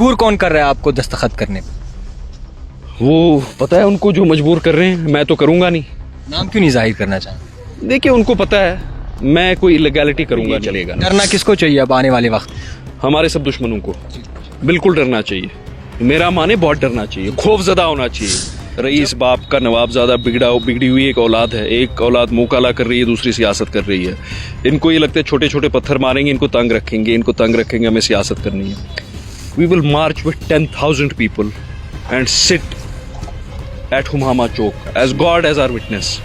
मजबूर कौन कर रहा है आपको दस्तखत करने पे? वो पता है उनको, जो मजबूर कर रहे हैं। मैं तो करूँगा नहीं। नाम क्यों नहीं जाहिर करना चाहें? देखिए उनको पता है मैं कोई इलीगैलिटी करूँगा चलेगा नहीं। डरना किसको चाहिए अब आने वाले वक्त? हमारे सब दुश्मनों को बिल्कुल डरना चाहिए। मेरा माने बहुत डरना चाहिए, खौफजदा होना चाहिए। रईस बाप का नवाबजादा बिगड़ी हुई एक औलाद है। एक औलाद मुंह काला कर रही है, दूसरी सियासत कर रही है। इनको ये लगता है छोटे छोटे पत्थर मारेंगे, इनको तंग रखेंगे, हमें सियासत करनी है। We will march with 10,000 people and sit at Humhama Chowk as God as our witness.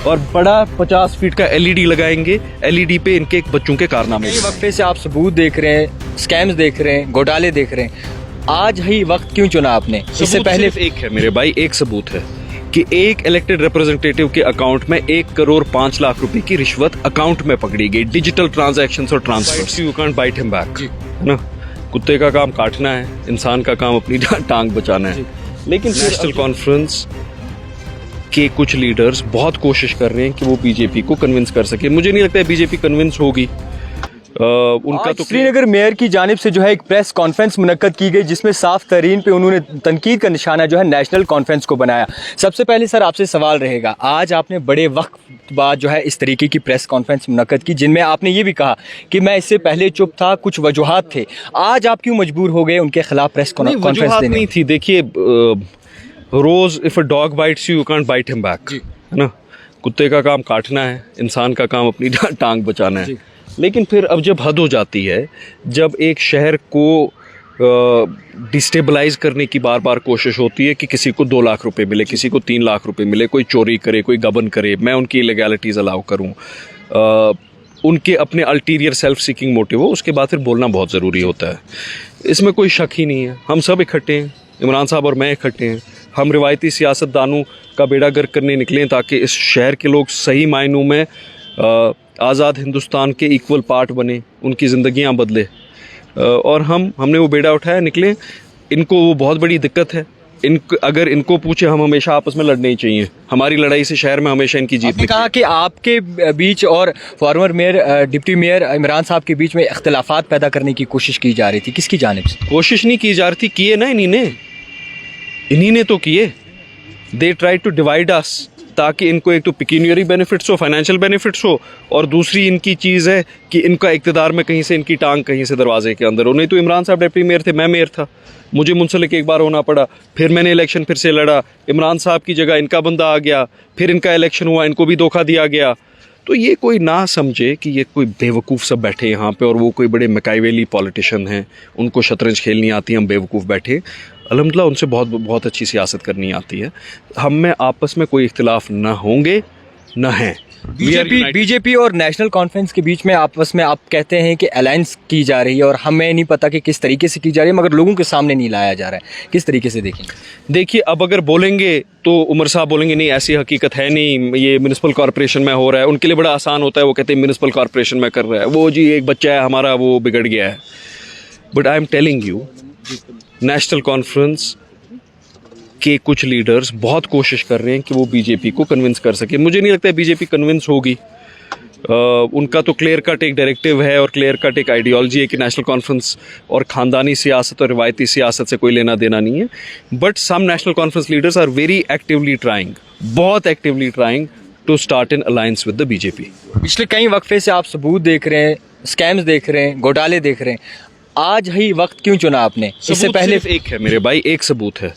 और बड़ा 50 फीट का एलईडी लगाएंगे। एलईडी पे इनके बच्चों के कारनामे। वक्फे से आप सबूत देख रहे हैं, स्कैम्स देख रहे हैं, घोटाले देख रहे हैं, आज ही वक्त क्यों चुना आपने? इससे पहले एक है मेरे भाई, एक सबूत है कि एक इलेक्टेड रिप्रेजेंटेटिव के अकाउंट में 1 करोड़ 5 लाख रुपए की रिश्वत अकाउंट में पकड़ी गई, डिजिटल ट्रांजैक्शंस और transfers. You can't bite him back, ना। कुत्ते का काम काटना है, इंसान का काम अपनी टांग बचाना है। लेकिन नेशनल कॉन्फ्रेंस के कुछ लीडर्स बहुत कोशिश कर रहे हैं कि वो बीजेपी को कन्विंस कर सके। मुझे नहीं लगता है बीजेपी कन्विंस होगी। उनका तो श्रीनगर मेयर की जानिब से जो है एक प्रेस कॉन्फ्रेंस मुनक्कद की गई, जिसमें साफ तरीन पे उन्होंने तनकीद का निशाना जो है नेशनल कॉन्फ्रेंस को बनाया। सबसे पहले सर आपसे सवाल रहेगा, आज आपने बड़े वक्त बाद जो है इस तरीके की प्रेस कॉन्फ्रेंस मुनक्कद की, जिनमें आपने ये भी कहा कि मैं इससे पहले चुप था, कुछ वजूहात थे। आज आप क्यों मजबूर हो गए उनके खिलाफ प्रेस कॉन्फ्रेंस देने? नहीं थी। देखिए रोज if a dog bites you can't bite him back, है ना। कुत्ते का काम काटना है, इंसान का काम अपनी टांग बचाना है। लेकिन फिर अब जब हद हो जाती है, जब एक शहर को डिस्टेबलाइज करने की बार बार कोशिश होती है कि किसी को 2 लाख रुपए मिले, किसी को 3 लाख रुपए मिले, कोई चोरी करे, कोई गबन करे, मैं उनकी इलीगैलिटीज अलाउ करूं, उनके अपने अल्टीरियर सेल्फ सीकिंग मोटिव हो, उसके बाद फिर बोलना बहुत ज़रूरी होता है। इसमें कोई शक ही नहीं है। हम सब इकट्ठे हैं, इमरान साहब और मैं इकट्ठे हैं। हम रिवायती सियासतदानों का बेड़ा गर्क करने निकले ताकि इस शहर के लोग सही मायनों में आज़ाद हिंदुस्तान के इक्वल पार्ट बने, उनकी ज़िंदगियां बदले। और हमने वो बेड़ा उठाया, निकले। इनको वो बहुत बड़ी दिक्कत है। अगर इनको पूछे, हम हमेशा आपस में लड़ने ही चाहिए। हमारी लड़ाई से शहर में हमेशा इनकी जीत। कहा कि आपके बीच और farmer mayor deputy mayor Imran साहब के बीच में इख्तिलाफात पैदा करने की कोशिश की जा रही थी, किसकी जानिब से? कोशिश नहीं की जा रही थी, किए ना इन्हीं ने तो किए। They try to divide us, ताकि इनको एक तो पिक्यूनियरी बेनिफिट्स हो, फाइनेंशियल बेनिफिट्स हो, और दूसरी इनकी चीज़ है कि इनका इक़्तिदार में कहीं से इनकी टांग कहीं से दरवाजे के अंदर हो। नहीं तो इमरान साहब डिप्टी मेयर थे, मैं मेयर था, मुझे मुंसलिक एक बार होना पड़ा, फिर मैंने इलेक्शन फिर से लड़ा, इमरान साहब की जगह इनका बंदा आ गया, फिर इनका इलेक्शन हुआ, इनको भी धोखा दिया गया। तो ये कोई ना समझे कि ये कोई बेवकूफ़ सब बैठे यहाँ पे और वो कोई बड़े मैकाइवेली पॉलिटिशियन हैं, उनको शतरंज खेलनी आती है, हम बेवकूफ़ बैठे। अल्हम्दुलिल्लाह उनसे बहुत अच्छी सियासत करनी आती है। हम में आपस में कोई इख्तिलाफ ना होंगे ना हैं। बीजेपी और नेशनल कॉन्फ्रेंस के बीच में आपस में आप कहते हैं कि अलायंस की जा रही है, और हमें नहीं पता कि किस तरीके से की जा रही है, मगर लोगों के सामने नहीं लाया जा रहा है। किस तरीके से देखेंगे? देखिए, अब अगर बोलेंगे तो उमर साहब बोलेंगे नहीं ऐसी हकीकत है नहीं, ये म्यूनिसिपल कॉर्पोरेशन में हो रहा है। उनके लिए बड़ा आसान होता है, वो कहते हैं म्यूनिसिपल कॉर्पोरेशन में कर रहा है, वो जी एक बच्चा है हमारा वो बिगड़ गया है। But I am telling you, national conference के कुछ लीडर्स बहुत कोशिश कर रहे हैं कि वो बीजेपी को कन्विंस कर सके। मुझे नहीं लगता है बीजेपी कन्विंस होगी। उनका तो क्लियर कट एक डायरेक्टिव है और क्लियर कट एक आइडियोलॉजी है कि नेशनल कॉन्फ्रेंस और ख़ानदानी सियासत और रिवायती सियासत से कोई लेना देना नहीं है। But some National Conference leaders are very actively trying, बहुत actively trying to start an alliance with the BJP. पिछले कई वक्फे से आप सबूत देख रहे हैं, स्कैम्स देख रहे हैं, घोटाले देख रहे हैं, आज ही वक्त क्यों चुना आपने? इससे पहले एक है मेरे भाई, एक सबूत है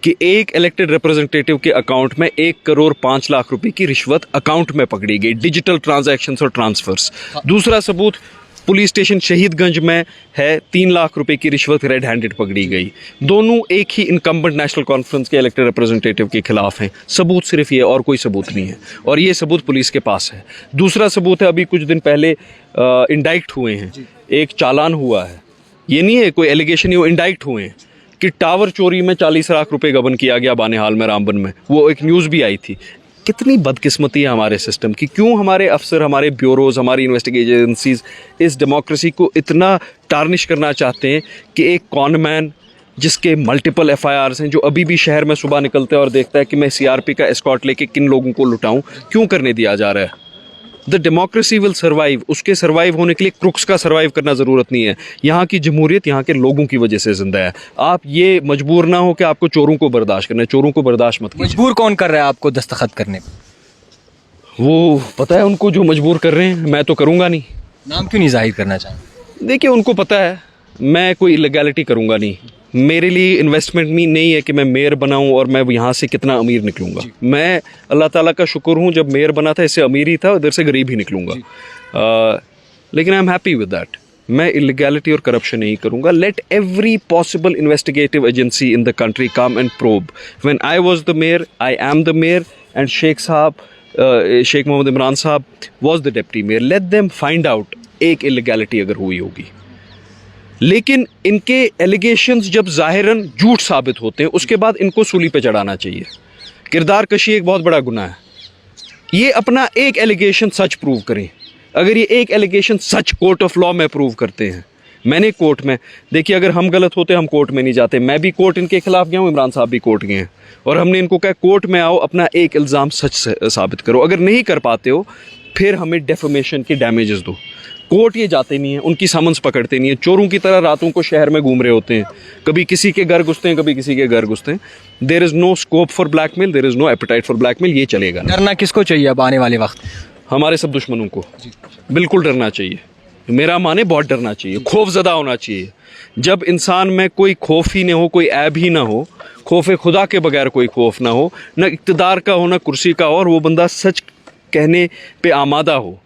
कि एक इलेक्टेड रिप्रेजेंटेटिव के अकाउंट में 1 करोड़ 5 लाख रुपए की रिश्वत अकाउंट में पकड़ी गई, डिजिटल ट्रांजैक्शंस और ट्रांसफर्स। दूसरा सबूत पुलिस स्टेशन शहीदगंज में है, 3 लाख रुपए की रिश्वत रेड हैंडेड पकड़ी गई। दोनों एक ही इनकम्बेंट नेशनल कॉन्फ्रेंस के इलेक्टेड रिप्रेजेंटेटिव के खिलाफ हैं। सबूत सिर्फ ये, और कोई सबूत नहीं है, और ये सबूत पुलिस के पास है। दूसरा सबूत है, अभी कुछ दिन पहले इंडाइक्ट हुए हैं, एक चालान हुआ है, ये नहीं है कोई एलिगेशन, ये इंडाइक्ट हुए हैं कि टावर चोरी में 40 लाख रुपए गबन किया गया बानेहाल में, रामबन में। वो एक न्यूज़ भी आई थी। कितनी बदकिस्मती है हमारे सिस्टम की, क्यों हमारे अफसर, हमारे ब्यूरोज, हमारी इन्वेस्टिगेशन एजेंसीज इस डेमोक्रेसी को इतना टार्निश करना चाहते हैं कि एक कॉनमैन जिसके मल्टीपल FIRs हैं, जो अभी भी शहर में सुबह निकलता है और देखता है कि मैं CRP का एस्कॉर्ट लेके किन लोगों को लुटाऊं, क्यों करने दिया जा रहा है? The democracy will survive. उसके सर्वाइव होने के लिए क्रुक्स का सर्वाइव करना ज़रूरत नहीं है। यहाँ की जमहूरियत यहाँ के लोगों की वजह से ज़िंदा है। आप ये मजबूर ना हो कि आपको चोरों को बर्दाश्त करना है, चोरों को बर्दाश्त मत कीजिए। मजबूर कौन कर रहा है आपको दस्तखत करने पे? वो पता है उनको जो मजबूर कर रहे हैं, मैं तो करूँगा नहीं। नाम क्यों नहीं जाहिर करना चाहेंगे? देखिए उनको पता है मैं कोई इलीगैलिटी करूँगा नहीं। मेरे लिए इन्वेस्टमेंट में नहीं है कि मैं मेयर बनाऊं और मैं यहाँ से कितना अमीर निकलूँगा। मैं अल्लाह ताला का शुक्र हूँ, जब मेयर बना था इससे अमीर ही था, इधर से गरीब ही निकलूँगा। लेकिन I am happy with that. मैं इलीगैलिटी और करप्शन नहीं करूँगा। Let every possible investigative agency in the country come and probe. When I was the mayor, I am the mayor and Sheikh Mohammad Imran साहब was the deputy mayor. Let them find out एक illegality अगर हुई होगी। लेकिन इनके allegations जब ज़ाहिरन झूठ साबित होते हैं, उसके बाद इनको सूली पे चढ़ाना चाहिए। किरदार कशी एक बहुत बड़ा गुनाह है। ये अपना एक एलिगेशन सच प्रूव करें। अगर ये एक एलिगेशन सच कोर्ट ऑफ लॉ में प्रूव करते हैं, मैंने कोर्ट में देखिए, अगर हम गलत होते हम कोर्ट में नहीं जाते। मैं भी कोर्ट इनके खिलाफ गया हूँ, इमरान साहब भी कोर्ट गए हैं, और हमने इनको कहा कोर्ट में आओ, अपना एक इल्ज़ाम सच साबित करो। अगर नहीं कर पाते हो फिर हमें डेफेमेशन के डैमेजेस दो। कोर्ट ये जाते नहीं हैं, उनकी समन्स पकड़ते नहीं हैं। चोरों की तरह रातों को शहर में घूम रहे होते हैं, कभी किसी के घर घुसते हैं, कभी किसी के घर घुसते हैं। There is no scope for blackmail, there is no appetite for blackmail. ये चलेगा ना। डरना किसको चाहिए अब आने वाले वक्त? हमारे सब दुश्मनों को बिल्कुल डरना चाहिए। मेरा माने बहुत डरना चाहिए, खौफजदा होना चाहिए। जब इंसान में कोई खौफ ही ना हो, कोई ऐब ही ना हो, खौफ खुदा के बगैर कोई खौफ ना हो, न इक़्तिदार का हो, न कुर्सी का हो, और वो बंदा सच कहने पे आमादा हो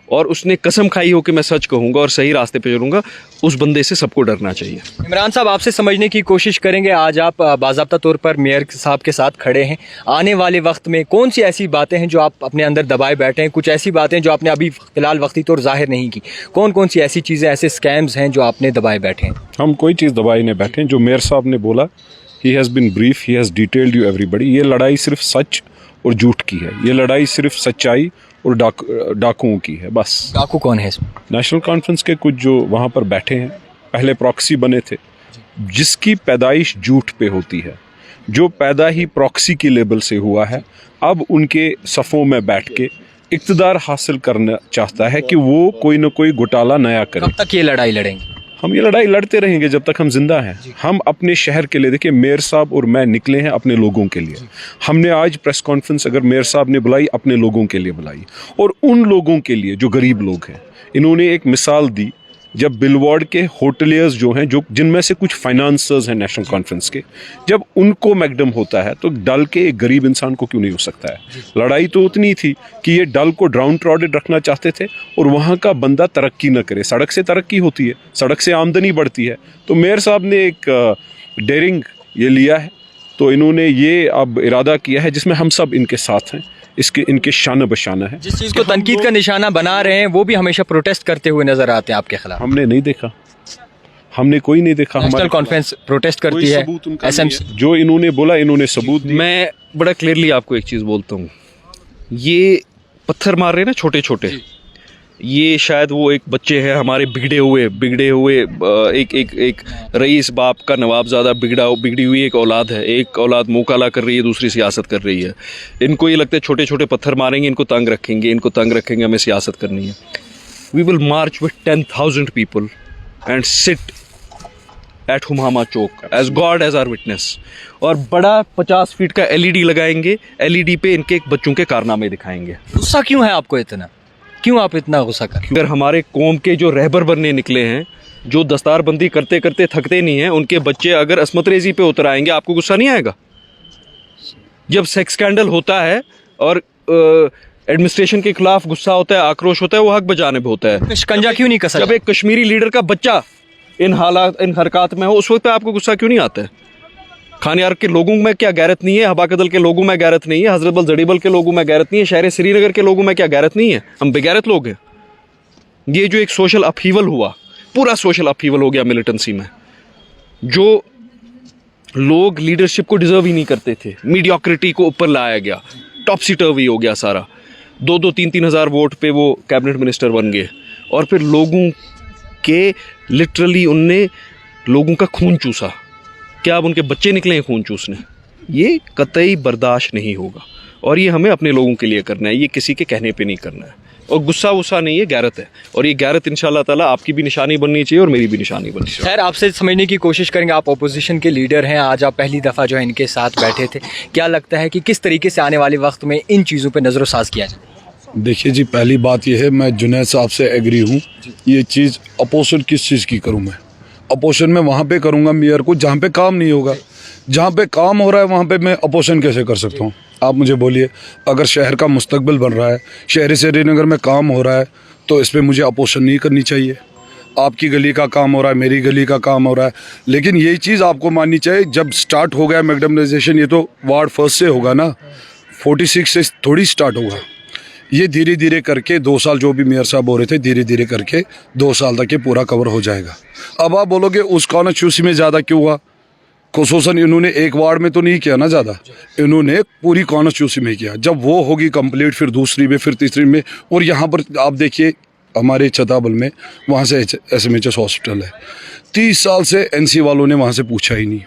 और उसने कसम खाई हो कि मैं सच कहूँगा और सही रास्ते पे चलूँगा, उस बंदे से सबको डरना चाहिए। इमरान साहब, आपसे समझने की कोशिश करेंगे। आज आप बाज़ाब्ता तौर पर मेयर साहब के साथ खड़े हैं। आने वाले वक्त में कौन सी ऐसी बातें हैं जो आप अपने अंदर दबाए बैठे हैं? कुछ ऐसी बातें जो आपने अभी फ़िलहाल वक्ती तौर ज़ाहिर नहीं की। कौन कौन सी ऐसी चीज़ें, ऐसे स्कैम्स हैं जो आपने दबाए बैठे हैं? हम कोई चीज़ दबाए नहीं बैठे हैं। जो मेयर साहब ने बोला, he has been brief, he has detailed you everybody. ये लड़ाई सिर्फ सच और झूठ की है। ये लड़ाई सिर्फ सच्चाई और डाकुओं की है, बस। डाकू कौन है इसमें? नेशनल कॉन्फ्रेंस के कुछ जो वहाँ पर बैठे हैं, पहले प्रॉक्सी बने थे, जिसकी पैदाइश झूठ पे होती है, जो पैदा ही प्रॉक्सी की लेबल से हुआ है, अब उनके सफ़ों में बैठ के इक़्तिदार हासिल करना चाहता है कि वो कोई ना कोई घोटाला नया करे। कब तक ये लड़ाई लड़ेंगे? हम ये लड़ाई लड़ते रहेंगे जब तक हम जिंदा हैं। हम अपने शहर के लिए, देखिए मेयर साहब और मैं निकले हैं अपने लोगों के लिए। हमने आज प्रेस कॉन्फ्रेंस अगर मेयर साहब ने बुलाई, अपने लोगों के लिए बुलाई, और उन लोगों के लिए जो गरीब लोग हैं। इन्होंने एक मिसाल दी, जब बिलवार्ड के होटलियर्स जो हैं, जो जिनमें से कुछ फाइनेंसर्स हैं नेशनल कॉन्फ्रेंस के, जब उनको मैकडम होता है तो डल के एक गरीब इंसान को क्यों नहीं हो सकता है? लड़ाई तो उतनी थी कि ये डल को डाउन ट्रॉडेड रखना चाहते थे और वहाँ का बंदा तरक्की न करे। सड़क से तरक्की होती है, सड़क से आमदनी बढ़ती है। तो मेयर साहब ने एक डेयरिंग ये लिया है, तो इन्होंने ये अब इरादा किया है जिसमें हम सब इनके साथ हैं, इसके इनके शाना बशाना है। जिस चीज़ को तनकीद का निशाना बना रहे हैं वो भी हमेशा प्रोटेस्ट करते हुए नजर आते हैं आपके खिलाफ। हमने नहीं देखा, हमने कोई नहीं देखा। नेशनल कॉन्फ्रेंस प्रोटेस्ट करती है, एसएमसी जो इन्होंने बोला, इन्होंने सबूत दिया। मैं बड़ा क्लियरली आपको एक चीज़ बोलता हूँ, ये पत्थर मार रहे हैं ना छोटे छोटे, ये शायद वो एक बच्चे हैं हमारे बिगड़े हुए एक रईस बाप का नवाबजादा बिगड़ी हुई एक औलाद है। एक औलाद मुँह काला कर रही है, दूसरी सियासत कर रही है। इनको ये लगता है छोटे छोटे पत्थर मारेंगे, इनको तंग रखेंगे, हमें सियासत करनी है। We will march with 10,000 people and sit at Humhama Chowk as God as our witness, और बड़ा 50 फीट का LED लगाएंगे। LED पे इनके बच्चों के कारनामे दिखाएंगे। गुस्सा क्यों है आपको इतना? क्यों आप इतना गुस्सा कर? अगर हमारे कौम के जो रहबर बनने निकले हैं, जो दस्तारबंदी करते करते थकते नहीं हैं, उनके बच्चे अगर असमत रेजी पे उतर आएंगे, आपको गुस्सा नहीं आएगा? जब सेक्स स्कैंडल होता है और एडमिनिस्ट्रेशन के खिलाफ गुस्सा होता है, आक्रोश होता है, वो हक बजाने पे होता है। शिकंजा क्यों नहीं कसा? जब एक कश्मीरी लीडर का बच्चा इन हरकत में हो, उस वक्त पे आपको गुस्सा क्यों नहीं आता है? खानियार के लोगों में क्या गैरत नहीं है? हबाकदल के लोगों में गैरत नहीं है? हजरत बल जड़ीबल के लोगों में गैरत नहीं है? शहर श्रीनगर के लोगों में क्या गैरत नहीं है? हम बेगैरत लोग हैं। ये जो एक सोशल अपहीवल हुआ, पूरा सोशल अपहीवल हो गया मिलिटेंसी में। जो लोग लीडरशिप को डिजर्व ही नहीं करते थे, मीडियोक्रिटी को ऊपर लाया गया, टॉपसी टर्वी हो गया सारा। 2-2, 3-3 हज़ार वोट पे वो कैबिनेट मिनिस्टर बन गए, और फिर लोगों के लिटरली उनने लोगों का खून चूसा। क्या अब उनके बच्चे निकले हैं खून चूसने? ये कतई बर्दाश्त नहीं होगा, और ये हमें अपने लोगों के लिए करना है, ये किसी के कहने पे नहीं करना है। और गुस्सा वुस्सा नहीं है, गैरत है। और ये गैरत इंशाल्लाह ताला आपकी भी निशानी बननी चाहिए और मेरी भी निशानी बननी चाहिए। खैर, आपसे समझने की कोशिश करेंगे, आप ओपोजिशन के लीडर हैं, आज आप पहली दफ़ा जो है इनके साथ बैठे थे, क्या लगता है कि किस तरीके से आने वाले वक्त में इन चीज़ों पर नज़रसाज किया जाए? देखिए जी, पहली बात यह है, मैं जुनैद साहब से एग्री हूँ। ये चीज़ अपोजिशन किस चीज़ की करूँ मैं? अपोजिशन में वहाँ पे करूँगा मेयर को जहाँ पे काम नहीं होगा। जहाँ पे काम हो रहा है वहाँ पे मैं अपोजिशन कैसे कर सकता हूँ? आप मुझे बोलिए। अगर शहर का मुस्तकबिल बन रहा है, शहरी श्रीनगर में काम हो रहा है, तो इस पर मुझे अपोजिशन नहीं करनी चाहिए। आपकी गली का काम हो रहा है, मेरी गली का काम हो रहा है, लेकिन यही चीज़ आपको माननी चाहिए। जब स्टार्ट हो गया मैकडमनाइजेशन, ये तो वार्ड फर्स्ट से होगा ना, 46 से थोड़ी स्टार्ट होगा। ये धीरे धीरे करके 2 साल जो भी मेयर साहब हो रहे थे, धीरे धीरे करके 2 साल तक ये पूरा कवर हो जाएगा। अब आप बोलोगे उस कॉन्स्टिट्यूंसी में ज़्यादा क्यों हुआ? खुसूसन इन्होंने एक वार्ड में तो नहीं किया ना ज़्यादा, इन्होंने पूरी कॉन्स्टिट्यूंसी में किया। जब वो होगी कंप्लीट, फिर दूसरी में, फिर तीसरी में। और यहाँ पर आप देखिए हमारे छताबल में, वहाँ से SMHS हॉस्पिटल है, 30 साल से NC वालों ने वहाँ से पूछा ही नहीं।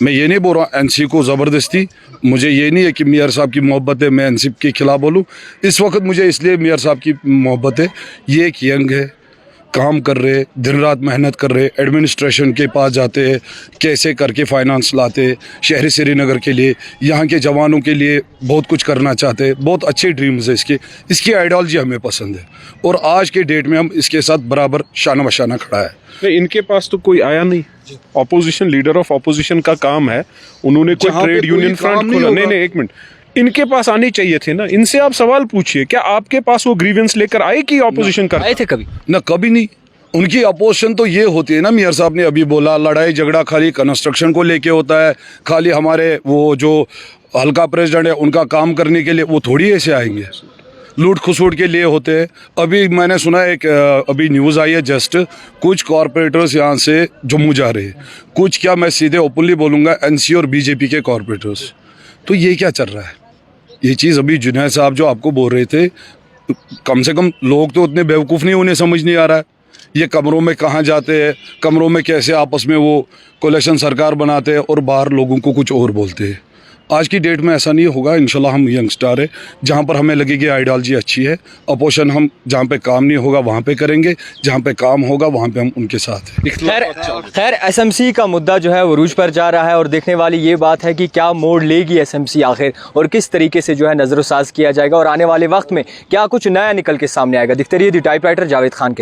मैं ये नहीं बोल रहा NC को ज़बरदस्ती, मुझे ये नहीं है कि मेयर साहब की मोहब्बत है मैं NC के खिलाफ बोलूँ। इस वक्त मुझे इसलिए मेयर साहब की मोहब्बत है, ये एक यंग है, काम कर रहे, दिन रात मेहनत कर रहे, एडमिनिस्ट्रेशन के पास जाते हैं, कैसे करके फाइनेंस लाते, शहरी श्रीनगर के लिए, यहाँ के जवानों के लिए बहुत कुछ करना चाहते हैं। बहुत अच्छे ड्रीम्स है इसकी आइडियोलॉजी हमें पसंद है, और आज के डेट में हम इसके साथ बराबर शाना बशाना खड़ा है। नहीं, इनके पास तो कोई आया नहीं। ऑपोजिशन, लीडर ऑफ ऑपोजिशन का काम है, उन्होंने कोई जहाँ पे ट्रेड कोई यूनियन काम फ्रंट नहीं खोला। नहीं होगा। नहीं, एक मिनट, इनके पास आने चाहिए थे ना। इनसे आप सवाल पूछिए, क्या आपके पास वो ग्रीवेंस लेकर आए कि ऑपोजिशन कर आए थे कभी? ना, कभी नहीं। उनकी अपोजिशन तो ये होती है ना, मेयर साहब ने अभी बोला, लड़ाई झगड़ा खाली कंस्ट्रक्शन को लेके होता है, खाली हमारे वो जो हल्का प्रेसिडेंट है उनका काम करने के लिए, वो थोड़ी ऐसे आएंगे। लूट खसूट के लिए होते हैं। अभी मैंने सुना एक अभी न्यूज़ आई है जस्ट, कुछ कॉरपोरेटर्स यहाँ से जम्मू जा रहे हैं, कुछ क्या मैं सीधे ओपनली बोलूँगा NC और BJP के कॉरपोरेटर्स। तो ये क्या चल रहा है? ये चीज़ अभी जुनैद साहब जो आपको बोल रहे थे, कम से कम लोग तो उतने बेवकूफ़ नहीं, उन्हें समझ नहीं आ रहा है ये कमरों में कहाँ जाते हैं, कमरों में कैसे आपस में वो कोलेक्शन सरकार बनाते हैं और बाहर लोगों को कुछ और बोलते हैं। आज की डेट में ऐसा नहीं होगा इंशाल्लाह। हम यंगस्टर है, जहाँ पर हमें लगेगी आइडियोलॉजी अच्छी है, अपोजिशन हम जहाँ पे काम नहीं होगा वहाँ पे करेंगे, जहाँ पे काम होगा वहाँ पे हम उनके साथ हैं। खैर SMC का मुद्दा जो है वो रूज पर जा रहा है, और देखने वाली ये बात है कि क्या मोड़ लेगी SMC आखिर, और किस तरीके से जो है नज़रसाज किया जाएगा, और आने वाले वक्त में क्या कुछ नया निकल के सामने आएगा। दिखते रहिए दी टाइपराइटर जावेद खान के।